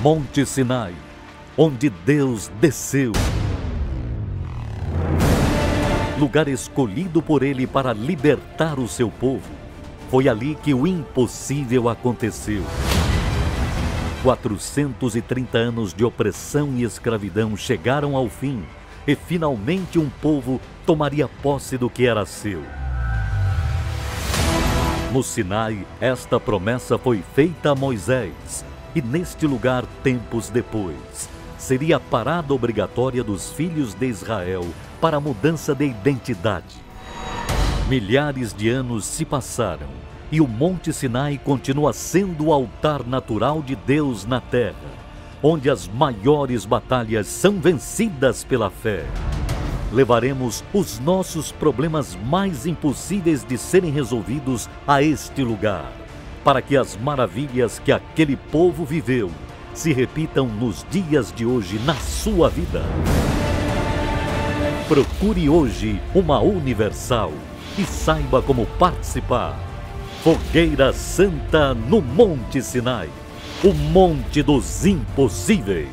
Monte Sinai, onde Deus desceu. Lugar escolhido por Ele para libertar o seu povo. Foi ali que o impossível aconteceu. 430 anos de opressão e escravidão chegaram ao fim e finalmente um povo tomaria posse do que era seu. No Sinai, esta promessa foi feita a Moisés, e neste lugar, tempos depois, seria a parada obrigatória dos filhos de Israel para a mudança de identidade. Milhares de anos se passaram e o Monte Sinai continua sendo o altar natural de Deus na terra, onde as maiores batalhas são vencidas pela fé. Levaremos os nossos problemas mais impossíveis de serem resolvidos a este lugar, para que as maravilhas que aquele povo viveu se repitam nos dias de hoje na sua vida. Procure hoje uma Universal e saiba como participar. Fogueira Santa no Monte Sinai, o Monte dos Impossíveis.